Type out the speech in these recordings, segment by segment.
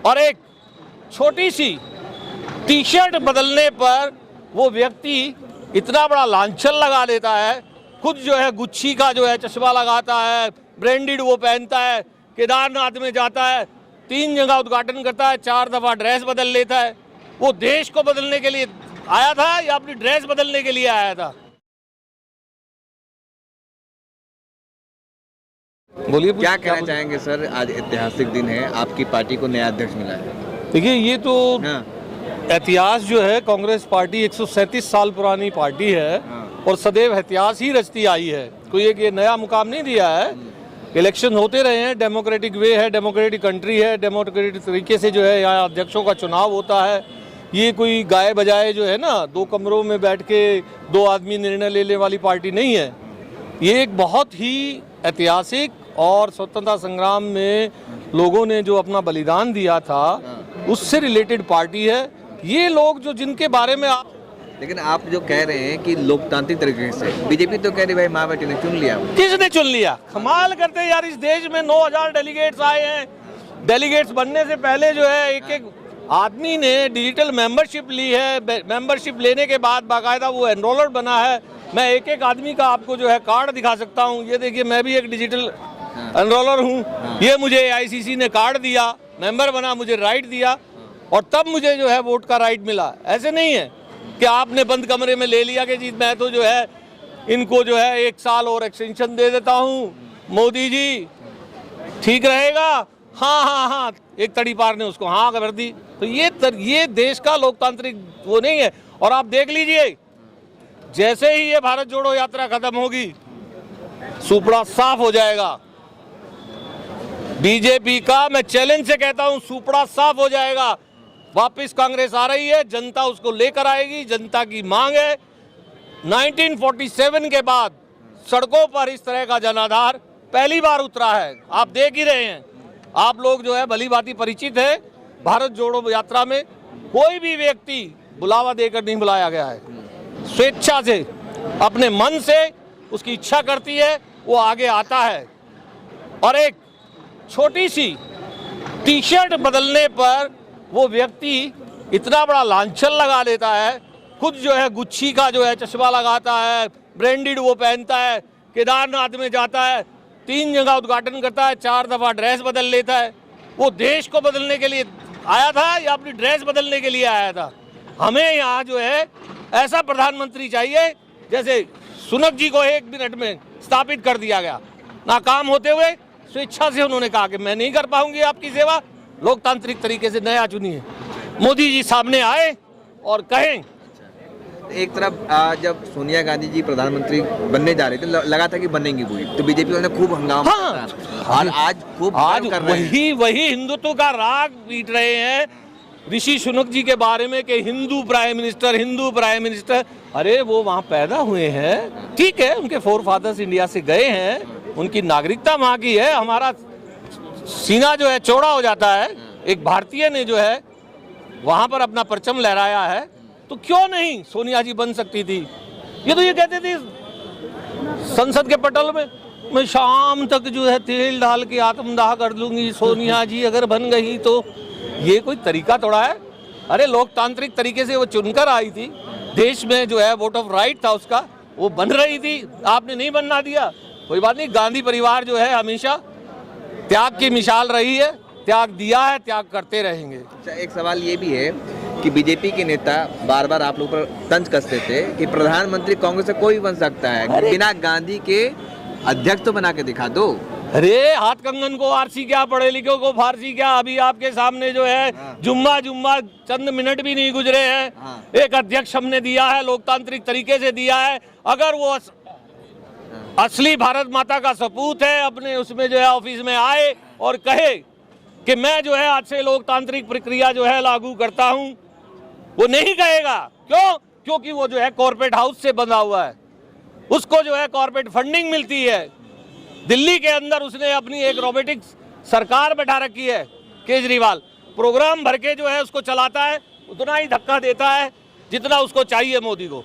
और एक छोटी सी टी शर्ट बदलने पर वो व्यक्ति इतना बड़ा लांछन लगा देता है। खुद जो है गुच्छी का जो है चश्मा लगाता है, ब्रांडेड वो पहनता है, केदारनाथ में जाता है, 3 जगह उद्घाटन करता है, 4 दफा ड्रेस बदल लेता है। वो देश को बदलने के लिए आया था या अपनी ड्रेस बदलने के लिए आया था? बोलिए, क्या कहना चाहेंगे सर? आज ऐतिहासिक दिन है, आपकी पार्टी को नया अध्यक्ष मिला है। देखिए, ये तो हाँ, इतिहास जो है, कांग्रेस पार्टी 137 साल पुरानी पार्टी है और सदैव इतिहास ही रचती आई है। कोई एक ये नया मुकाम नहीं दिया है। इलेक्शन होते रहे हैं, डेमोक्रेटिक वे है, डेमोक्रेटिक कंट्री है, डेमोक्रेटिक तरीके से जो है यहाँ अध्यक्षों का चुनाव होता है। ये कोई गाए बजाए जो है ना 2 कमरों में बैठ के 2 आदमी निर्णय लेने वाली पार्टी नहीं है। ये एक बहुत ही ऐतिहासिक और स्वतंत्रता संग्राम में लोगों ने जो अपना बलिदान दिया था उससे रिलेटेड पार्टी है। ये लोग जो जिनके बारे में आप, लेकिन आप जो कह रहे हैं कि लोकतांत्रिक तरीके से, बीजेपी तो कह रही भाई मायावती ने चुन लिया। किसने चुन लिया? कमाल करते हैं यार। इस देश में 9000 डेलीगेट्स आए हैं। डेलीगेट्स बनने से पहले जो है एक आदमी ने डिजिटल मेंबरशिप ली है। मेंबरशिप लेने के बाद बाकायदा वो एनरोलर बना है। मैं एक आदमी का आपको जो है कार्ड दिखा सकता हूँ। ये देखिए, मैं भी एक डिजिटल एनरोलर हूँ। ये मुझे AICC ने कार्ड दिया, मेंबर बना, मुझे राइट दिया और तब मुझे जो है वोट का राइट मिला। ऐसे नहीं है कि आपने बंद कमरे में ले लिया कि जी मैं तो जो है इनको जो है 1 साल और एक्सटेंशन दे देता हूँ, मोदी जी ठीक रहेगा। हाँ हाँ हाँ, एक तड़ीपार ने उसको हाँ कर दी। तो ये देश का लोकतांत्रिक वो नहीं है। और आप देख लीजिए, जैसे ही ये भारत जोड़ो यात्रा खत्म होगी, सुपड़ा साफ हो जाएगा। बीजेपी का मैं चैलेंज से कहता हूं, सुपड़ा साफ हो जाएगा। वापस कांग्रेस आ रही है, जनता उसको लेकर आएगी, जनता की मांग है। 1947 के बाद सड़कों पर इस तरह का जनाधार पहली बार उतरा है। आप देख ही रहे हैं, आप लोग जो है भली भांति परिचित है। भारत जोड़ो यात्रा में कोई भी व्यक्ति बुलावा देकर नहीं बुलाया गया है। स्वेच्छा से, अपने मन से उसकी इच्छा करती है, वो आगे आता है। और एक छोटी सी टी शर्ट बदलने पर वो व्यक्ति इतना बड़ा लांछन लगा देता है। खुद जो है गुच्छी का जो है चश्मा लगाता है, ब्रांडेड वो पहनता है, केदारनाथ में जाता है, 3 जगह उद्घाटन करता है, 4 दफा ड्रेस बदल लेता है। वो देश को बदलने के लिए आया था या अपनी ड्रेस बदलने के लिए आया था? हमें यहाँ जो है ऐसा प्रधानमंत्री चाहिए जैसे सुनक जी को 1 मिनट में स्थापित कर दिया गया। नाकाम होते हुए स्वेच्छा से उन्होंने कहा कि मैं नहीं कर पाऊंगी आपकी सेवा, लोकतांत्रिक तरीके से नया चुनिए। मोदी जी सामने आए और कहें। एक तरफ जब सोनिया गांधी जी प्रधानमंत्री बनने जा रहे थे, लगा था कि बनेंगी पूरी, तो बीजेपी वाले ने खूब हंगामा किया। और आज खूब कर रहे हैं। वही हिंदुत्व का राग पीट रहे हैं ऋषि सुनक जी के बारे में कि हिंदू प्राइम मिनिस्टर। अरे वो वहाँ पैदा हुए हैं, ठीक है, उनके फोरफादर्स इंडिया से गए हैं, उनकी नागरिकता वहाँ की है। हमारा सीना जो है चौड़ा हो जाता है। एक भारतीय ने जो है वहाँ पर अपना परचम लहराया है, तो क्यों नहीं सोनिया जी बन सकती थी? ये तो ये कहते थे संसद के पटल में, मैं शाम तक जो है तेल डाल के आत्मदाह कर लूंगी, सोनिया जी अगर बन गई तो। ये कोई तरीका थोड़ा है? अरे लोकतांत्रिक तरीके से वो चुनकर आई थी, देश में जो है वोट ऑफ राइट था उसका, वो बन रही थी, आपने नहीं बनना दिया। कोई बात नहीं, गांधी परिवार जो है हमेशा त्याग की मिसाल रही है, त्याग दिया है, त्याग करते रहेंगे। अच्छा, एक सवाल ये भी है कि बीजेपी के नेता बार बार आप लोग पर तंज कसते थे कि प्रधानमंत्री कांग्रेस से कोई बन सकता है, बिना गांधी के अध्यक्ष तो बना के दिखा दो। अरे हाथ कंगन को आरसी क्या, पढ़े लिखे को फारसी क्या? अभी आपके सामने जो है जुम्मा चंद मिनट भी नहीं गुजरे हैं, एक अध्यक्ष हमने दिया है, लोकतांत्रिक तरीके से दिया है। अगर वो असली भारत माता का सपूत है, अपने उसमें जो है ऑफिस में आए और कहे कि मैं जो है आज से लोकतांत्रिक प्रक्रिया जो है लागू करता हूं, वो नहीं कहेगा। क्यों? क्योंकि वो जो है कॉर्पोरेट हाउस से बंधा हुआ है, उसको जो है कॉर्पोरेट फंडिंग मिलती है। दिल्ली के अंदर उसने अपनी एक रोबोटिक्स सरकार बैठा रखी है, केजरीवाल प्रोग्राम भर के जो है उसको चलाता है, उतना ही धक्का देता है जितना उसको चाहिए मोदी को।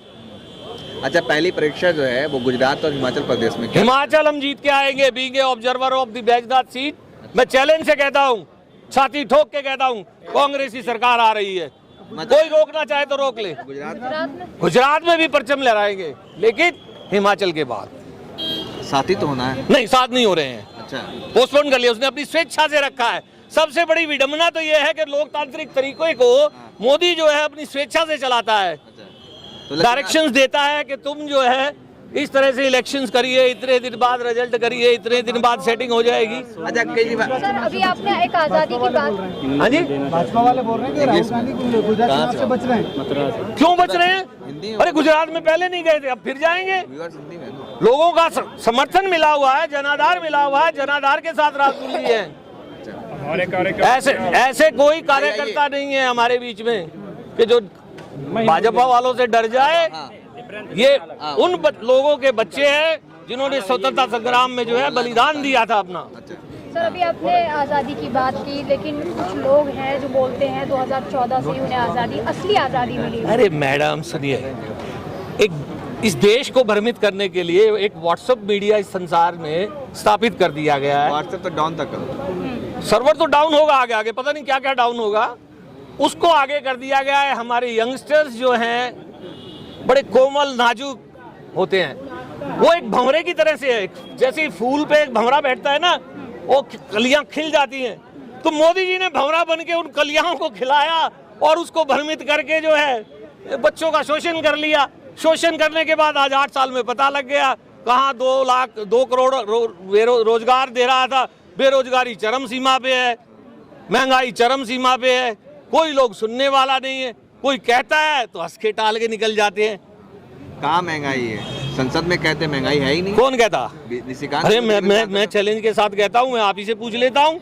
अच्छा, पहली परीक्षा जो है वो गुजरात और हिमाचल प्रदेश में। हिमाचल हम जीत के आएंगे, being observer of the Baijnath seat. मैं चैलेंज से कहता हूं, छाती ठोक के कहता हूँ कांग्रेस की सरकार आ रही है, कोई रोकना चाहे तो रोक ले। गुजरात में भी परचम लहराएंगे, लेकिन हिमाचल के बाद साथी तो होना है। नहीं, साथ नहीं हो रहे हैं। अच्छा, पोस्टपोन कर लिया, उसने अपनी स्वेच्छा से रखा है। सबसे बड़ी विडंबना तो यह है कि लोकतांत्रिक तरीकों को मोदी जो है अपनी स्वेच्छा से चलाता है, तो डायरेक्शंस देता है कि तुम जो है इस तरह से इलेक्शंस करिए, इतने दिन बाद रिजल्ट करिए, इतने दिन बाद सेटिंग हो जाएगी। अच्छा, केजरीवाल सर, अभी आपने एक आजादी की बात, हाँ जी, भाजपा वाले बोल रहे हैं कि राहुल गांधी गुजरात चुनाव से बच रहे हैं। क्यों बच रहे हैं? हिंदी अरे गुजरात में पहले नहीं गए थे, अब फिर जाएंगे। हिंदी में ना। लोगों का समर्थन मिला हुआ है, जनाधार मिला हुआ है, जनाधार के साथ राजनीति है। ऐसे कोई कार्यकर्ता नहीं है हमारे बीच में कि जो भाजपा वालों से डर जाए। ये उन लोगों के बच्चे हैं जिन्होंने स्वतंत्रता संग्राम में जो है बलिदान दिया था अपना। सर अभी आपने आज़ादी की बात की, लेकिन कुछ लोग हैं जो बोलते हैं 2014 से ही उन्हें आज़ादी, असली आज़ादी मिली। अरे मैडम सुनिए, एक इस देश को भ्रमित करने के लिए एक व्हाट्सएप मीडिया इस संसार में स्थापित कर दिया गया है। व्हाट्सएप तो डाउन तक करो, सर्वर तो डाउन होगा, आगे आगे पता नहीं क्या क्या डाउन होगा, उसको आगे कर दिया गया है। हमारे यंगस्टर्स जो हैं बड़े कोमल नाजुक होते हैं, वो एक भंवरे की तरह से है। जैसे फूल पे एक भंवरा बैठता है ना, वो कलियां खिल जाती हैं। तो मोदी जी ने भंवरा बन के उन कलियां को खिलाया और उसको भ्रमित करके जो है बच्चों का शोषण कर लिया। शोषण करने के बाद आज 8 साल में पता लग गया कहाँ 2 करोड़ रोजगार दे रहा था। बेरोजगारी चरम सीमा पे है, महंगाई चरम सीमा पे है, कोई लोग सुनने वाला नहीं है। कोई कहता है तो हंस के टाल के निकल जाते हैं। कहाँ महंगाई है? संसद में कहते हैं महंगाई है ही नहीं। कौन कहता? निशिकांत अरे मैं चैलेंज के साथ कहता हूँ, मैं आप ही से पूछ लेता हूँ।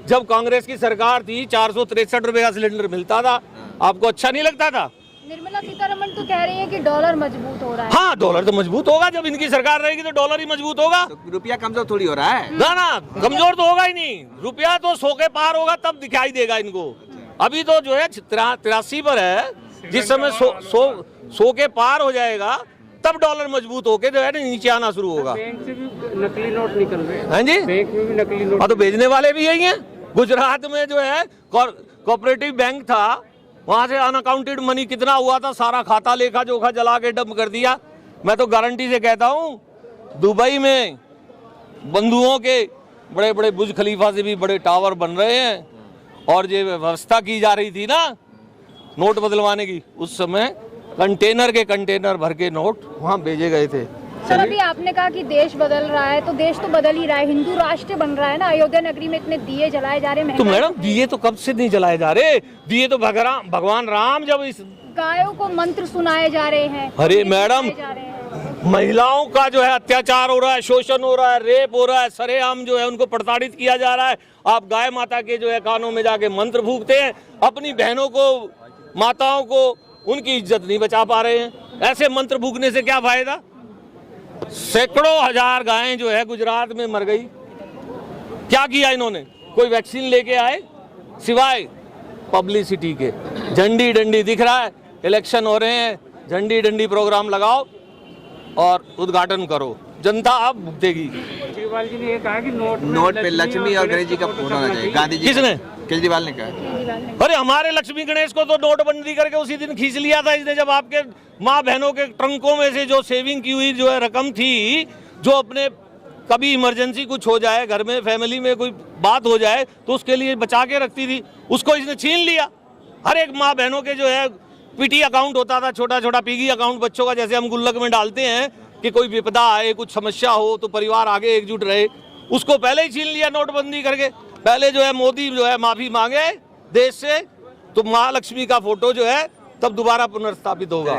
जब कांग्रेस की सरकार थी 463 रुपए का सिलेंडर मिलता था, आपको अच्छा नहीं लगता था? निर्मला सीतारमण तो कह रही है कि डॉलर मजबूत हो रहा है। हाँ, डॉलर तो मजबूत होगा, जब इनकी सरकार रहेगी तो डॉलर ही मजबूत होगा। तो रुपया कमजोर थोड़ी हो रहा है ना, कमजोर तो होगा ही नहीं। रुपया तो 100 के पार होगा तब दिखाई देगा इनको। अभी तो जो है 83 पर है, जिस समय 100 के पार हो जाएगा तब डॉलर मजबूत होके जो है ना नीचे आना शुरू होगा। बैंक से भी नकली नोट निकल रहे हैं। हाँ जी, बैंक में भी नकली नोट। हाँ, तो भेजने वाले भी यही हैं। गुजरात में जो है कोऑपरेटिव बैंक था, वहां से अनअकाउंटेड मनी कितना हुआ था, सारा खाता लेखा जोखा जला के डंप कर दिया। मैं तो गारंटी से कहता हूँ दुबई में बंधुओं के बड़े बड़े बुर्ज खलीफा से भी बड़े टावर बन रहे हैं। और ये व्यवस्था की जा रही थी ना नोट बदलवाने की, उस समय कंटेनर के कंटेनर भर के नोट वहाँ भेजे गए थे। सर अभी आपने कहा कि देश बदल रहा है, तो देश तो बदल ही रहा है, हिंदू राष्ट्र बन रहा है ना। अयोध्या नगरी में इतने दिए जलाए जा रहे हैं। तो मैडम दिए तो कब से नहीं जलाए जा रहे? दिए तो भगवान राम जब इस गायों को मंत्र सुनाए जा रहे हैं। अरे मैडम, जा रहे हैं। महिलाओं का जो है अत्याचार हो रहा है, शोषण हो रहा है, रेप हो रहा है, सरेआम जो है उनको प्रताड़ित किया जा रहा है। आप गाय माता के जो है कानों में जाके मंत्र फूकते हैं, अपनी बहनों को, माताओं को उनकी इज्जत नहीं बचा पा रहे हैं। ऐसे मंत्र फूकने से क्या फायदा? सैकड़ों हजार गायें जो है गुजरात में मर गई। क्या किया इन्होंने? कोई वैक्सीन लेके आए? सिवाय पब्लिसिटी के। झंडी डंडी दिख रहा है, इलेक्शन हो रहे हैं, झंडी डंडी प्रोग्राम लगाओ और उद्घाटन करो, जनता अब भुगतेगी। केजरीवाल जी ने ये कहा कि नोट पे लक्ष्मी और गणेश जी का फोटो होना चाहिए। गांधी जी किसने? केजरीवाल ने कहा। अरे हमारे लक्ष्मी गणेश को तो नोटबंदी करके उसी दिन खींच लिया था इसने, जब आपके माँ बहनों के ट्रंकों में से जो सेविंग की हुई जो है रकम थी, जो अपने कभी इमरजेंसी कुछ हो जाए, घर में फैमिली में कोई बात हो जाए तो उसके लिए बचा के रखती थी, उसको इसने छीन लिया। हर एक माँ बहनों के जो है पीटी अकाउंट होता था, छोटा छोटा पिगी अकाउंट बच्चों का, जैसे हम गुल्लक में डालते हैं कि कोई विपदा आए, कुछ समस्या हो तो परिवार आगे एकजुट रहे, उसको पहले ही छीन लिया नोटबंदी करके। पहले जो है मोदी जो है माफी मांगे देश से, तो माँ लक्ष्मी का फोटो जो है तब दोबारा पुनर्स्थापित होगा।